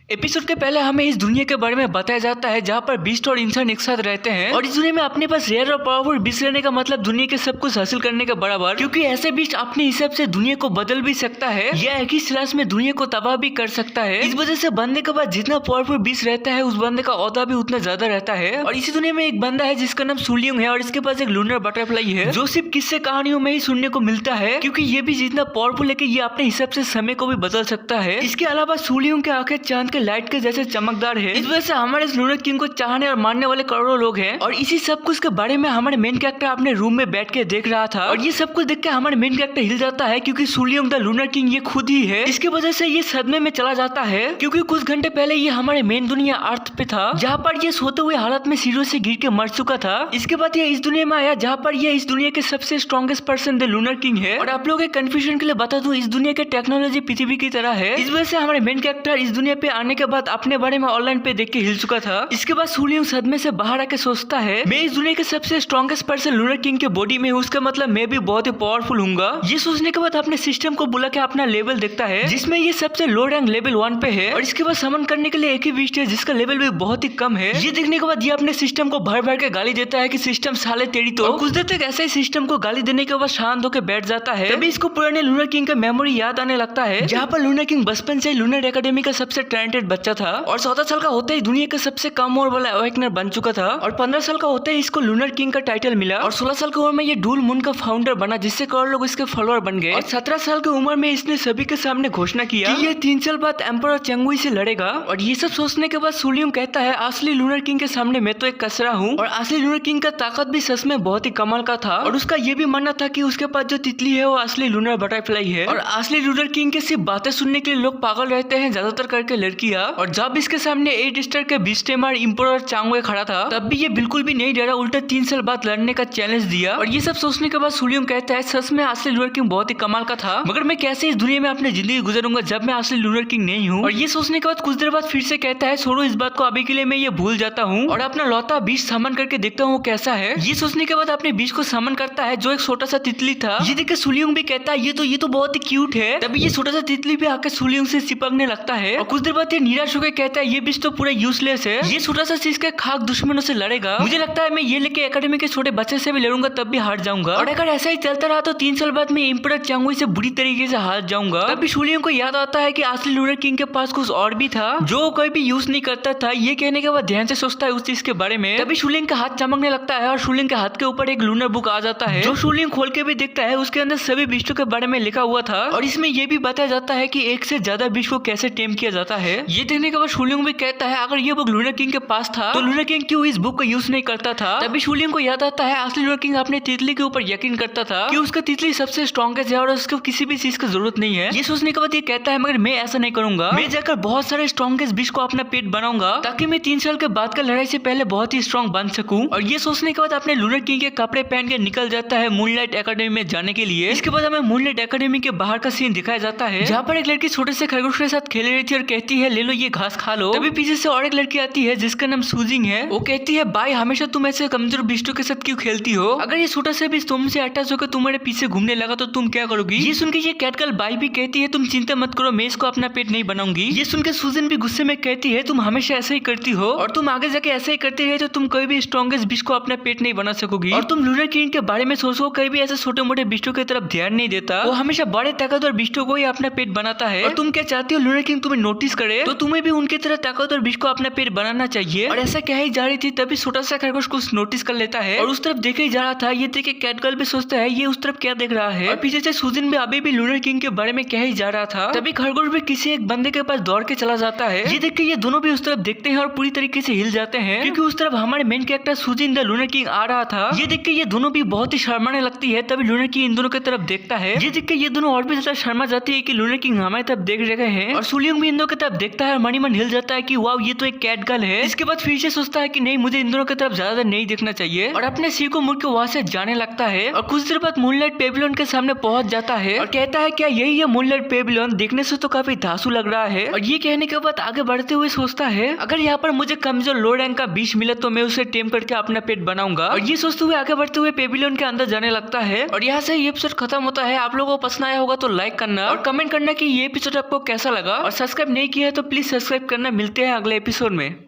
Episode के पहले हमें इस दुनिया के बारे में बताया जाता है जहाँ पर बीस्ट और इंसान एक साथ रहते हैं और इस दुनिया में अपने पास रेयर और पावरफुल बीस्ट रहने का मतलब दुनिया के सब कुछ हासिल करने के बराबर, क्योंकि ऐसे बीस्ट अपने हिसाब से दुनिया को बदल भी सकता है या एक ही स्लैश में दुनिया को तबाह भी कर सकता है। इस वजह से बंदे के पास जितना पावरफुल बीस्ट रहता है उस बंदे का औहदा भी उतना ज्यादा रहता है। और इसी दुनिया में एक बंदा है जिसका नाम सुलियोंग है और इसके पास एक लूनर बटरफ्लाई है जो सिर्फ किस्से कहानियों में ही सुनने को मिलता है, क्योंकि ये भी जितना पावरफुल है कि ये अपने हिसाब से समय को भी बदल सकता है। इसके अलावा सुलियोंग के आंखें चांद के लाइट के जैसे चमकदार है। इस वजह से हमारे इस लूनर किंग को चाहने और मानने वाले करोड़ों लोग हैं। और इसी सब कुछ के बारे में हमारे मेन कैरेक्टर अपने रूम में बैठ के देख रहा था और ये सब कुछ देख के हमारे मेन कैरेक्टर हिल जाता है, क्योंकि सुलियोंग द लूनर किंग ये खुद ही है। इसकी वजह से ये सदमे में चला जाता है, क्योंकि कुछ घंटे पहले ये हमारे मेन दुनिया अर्थ पे था जहाँ पर ये सोते हुए हालत में सीढ़ियों से गिर के मर चुका था। इसके बाद ये इस दुनिया में आया जहाँ पर ये इस दुनिया के सबसे strongest person the lunar king है। और आप लोगों के कंफ्यूजन के लिए बता दूं, इस दुनिया के टेक्नोलॉजी पृथ्वी की तरह है। इस वजह से हमारे मेन कैरेक्टर इस दुनिया पे आने के बाद अपने बारे में ऑनलाइन पे देख के हिल चुका था। इसके बाद सुलियोंग सदमे से बाहर आके सोचता है मैं इस दुनिया के सबसे स्ट्रॉन्गेस्ट पर्सन लूनर किंग के बॉडी में हूँ, उसका मतलब मैं भी बहुत ही पावरफुल हूँगा। ये सोचने के बाद अपने सिस्टम को बुला के अपना लेवल देखता है जिसमें ये सबसे लो रैंक लेवल 1 पे है। और इसके बाद समन करने के लिए एक ही बीस्ट है जिसका लेवल भी बहुत ही कम है। ये देखने के बाद ये अपने सिस्टम को भर भर के गाली देता है कि सिस्टम साले तेरी तो। और कुछ देर तक ऐसे ही सिस्टम को गाली देने के बाद शांत होकर बैठ जाता है। तभी इसको पुराने लूनर किंग का मेमोरी याद आने लगता है जहाँ पर लूनर किंग बचपन से लूनर एकेडमी का सबसे टैलेंटेड बच्चा था और 14 साल का होते ही दुनिया का सबसे कम उम्र वाला अवेकनर बन चुका था। और 15 साल का होते ही इसको लूनर किंग का टाइटल मिला और 16 साल की उम्र में ये डूल मून का फाउंडर बना जिससे करोड़ लोग इसके फॉलोअर बन गए। और 17 साल की उम्र में इसने सभी के सामने घोषणा किया कि ये 3 साल बाद एम्परर चेंगुई से लड़ेगा। और ये सब सोचने के बाद सुलियोंग कहता है असली लूनर किंग के सामने मैं तो एक कचरा हूँ। और असली लूनर किंग का ताकत भी सच में बहुत ही कमाल का था और उसका ये भी मानना था कि उसके पास जो तितली है वो असली लूनर बटरफ्लाई है। और असली लूनर किंग के सिर्फ बातें सुनने के लिए लोग पागल रहते हैं, ज्यादातर करके लड़कियां। और जब इसके सामने 8 स्टार के बीस्टेमर इम्पोरर चांगवे खड़ा था तब भी ये बिल्कुल भी नहीं डरा, उल्टा 3 साल बाद लड़ने का चैलेंज दिया। और ये सब सोचने के बाद सुलियोंग कहता है सच में असली लूनर किंग बहुत ही कमाल का था, मगर मैं कैसे इस दुनिया में अपनी जिंदगी गुजारूंगा जब मैं असली लूनर किंग नहीं हूँ। और ये सोचने के बाद कुछ देर बाद फिर से कहता है छोड़ो इस बात को, अभी के लिए मैं ये भूल जाता हूँ और अपना लौता बीस्ट समन करके देखता हूँ कैसा है। ये सोचने के बाद अपने बीस्ट को समन करता है जो एक छोटा सा तितली था। ये देख के सुलियोंग भी कहता है ये तो बहुत ही क्यूट है। तभी ये छोटा सा तितली भी आकर सुलियोंग से चिपकने लगता है और कुछ देर बाद ये निराश होकर कहता है ये बीस्ट तो पूरा यूजलेस है, ये छोटा सा चीज के खाक दुश्मनों से लड़ेगा, मुझे लगता है मैं ये लेके एकेडमी के छोटे बच्चे से भी लड़ूंगा तब भी हार जाऊंगा। और अगर ऐसा ही चलता रहा तो 3 साल बाद मैं इम्परर चांगुई से बुरी तरीके से हार जाऊंगा। तभी सुलियोंग को याद आता है कि असली लूनर किंग के पास कुछ और भी था जो कोई भी यूज नहीं करता था। ये कहने के बाद ध्यान से सोचता है उस चीज के बारे में। तभी सुलियोंग का हाथ चमकने लगता है और सुलियोंग के हाथ के ऊपर एक लूनर बुक आ जाता है जो सुलियोंग खोल के भी देखता है। उसके अंदर सभी बिस्टों के बारे में लिखा हुआ था और इसमें यह भी बताया जाता है कि एक से ज्यादा बिस्ट को कैसे टेम किया जाता है। ये देखने के बाद सुलियोंग भी कहता है अगर ये बुक लूनर किंग के पास था तो लूनर किंग क्यों इस बुक को यूज नहीं करता था। तभी सुलियोंग को याद आता है असली लूनर किंग अपने तितली के ऊपर यकीन करता था कि उसका तितली सबसे स्ट्रॉन्गेस्ट है और उसको किसी भी चीज की जरूरत नहीं है। ये सोचने के बाद ये कहता है मगर मैं ऐसा नहीं करूंगा, मैं जाकर बहुत सारे स्ट्रॉन्गेस्ट बिस्ट को अपना पेट बनाऊंगा ताकि मैं 3 साल के बाद का लड़ाई से पहले बहुत ही स्ट्रॉन्ग बन सकूं। और ये सोचने के बाद अपने लूनर किंग के कपड़े पहन के निकल जाता है मूनलाइट एकेडमी में जाने के लिए। इसके बाद हमें मूनलाइट एकेडमी के बाहर का सीन दिखाया जाता है जहाँ पर एक लड़की छोटे से खरगोश के साथ खेल रही थी और कहती है ले लो ये घास खा लो। तभी पीछे से और एक लड़की आती है जिसका नाम सूजिंग है। वो कहती है भाई हमेशा तुम ऐसे कमजोर बिस्टों के साथ क्यों खेलती हो, अगर ये छोटा सा बिस्ट तुमसे अटैच होकर तुम्हारे पीछे घूमने लगा तो तुम क्या करोगी। ये सुन के ये कैटगर्ल बाई भी कहती है तुम चिंता मत करो मैं इसको अपना पेट नहीं बनाऊंगी। ये सुन के सूजन भी गुस्से में कहती है तुम हमेशा ऐसे ही करती हो और तुम आगे जाके ऐसे ही करती रहे तो तुम कोई भी स्ट्रॉन्गेस्ट बिस्ट को अपना पेट नहीं बना सकोगी। और तुम लूनर किंग के बारे में सोचो कहीं भी ऐसे छोटे मोटे बिस्टों की तरफ ध्यान नहीं देता, वो हमेशा बड़े ताकतवर बिस्टों को ही अपना पेट बनाता है। और तुम क्या चाहती हो लूनर किंग तुम्हें नोटिस करे तो तुम्हें भी उनकी तरह ताकतवर बिस्ट को अपना पेट बनाना चाहिए। और ऐसा कह ही जा रही थी तभी छोटा सा खरगोश कुछ नोटिस कर लेता है और उस तरफ देखे ही जा रहा था। ये देख के कैटगर्ल भी सोचता है ये उस तरफ क्या देख रहा है और पीछे से सूजन भी अभी भी लूनर किंग के बारे में कह ही जा रहा था। तभी खरगोश भी किसी एक बंदे के पास दौड़ के चला जाता है। ये देख के ये दोनों भी उस तरफ देखते हैं और पूरी तरीके से हिल जाते हैं क्योंकि उस तरफ हमारे main character Soojin the lunar king आ रहा था। ये देख के ये दोनों भी बहुत ही शर्माने लगती है। तभी लूनर किंग इन दोनों की तरफ देखता है। ये देख के ये दोनों और भी ज्यादा शर्मा जाती है कि लूनर किंग हमारी तरफ देख रहे हैं। और सुलियोंग भी इन दोनों की तरफ देखता है और मनी मन हिल जाता है कि वाव ये तो एक कैट गर्ल है। इसके बाद फिर से सोचता है कि नहीं मुझे इन दोनों की तरफ ज्यादा नहीं देखना चाहिए और अपने सिर को मुड़ के वहां से जाने लगता है। और कुछ देर बाद मूनलाइट पेविलियन के सामने पहुंच जाता है और कहता है क्या यही है मूनलाइट पेविलियन, देखने से तो काफी धांसू लग रहा है। और ये कहने के बाद आगे बढ़ते हुए सोचता है अगर यहाँ पर मुझे कमजोर लो रैंक का बीस्ट मिले तो मैं उसे टेम करके अपना पेट बनाऊंगा। और ये सोचते हुए आगे बढ़ते हुए पेविलियन के अंदर जाने लगता है। और यहाँ से ये एपिसोड खत्म होता है। आप लोगों को पसंद आया होगा तो लाइक करना और कमेंट करना कि ये एपिसोड आपको कैसा लगा और सब्सक्राइब नहीं किया तो प्लीज सब्सक्राइब करना। मिलते हैं अगले एपिसोड में।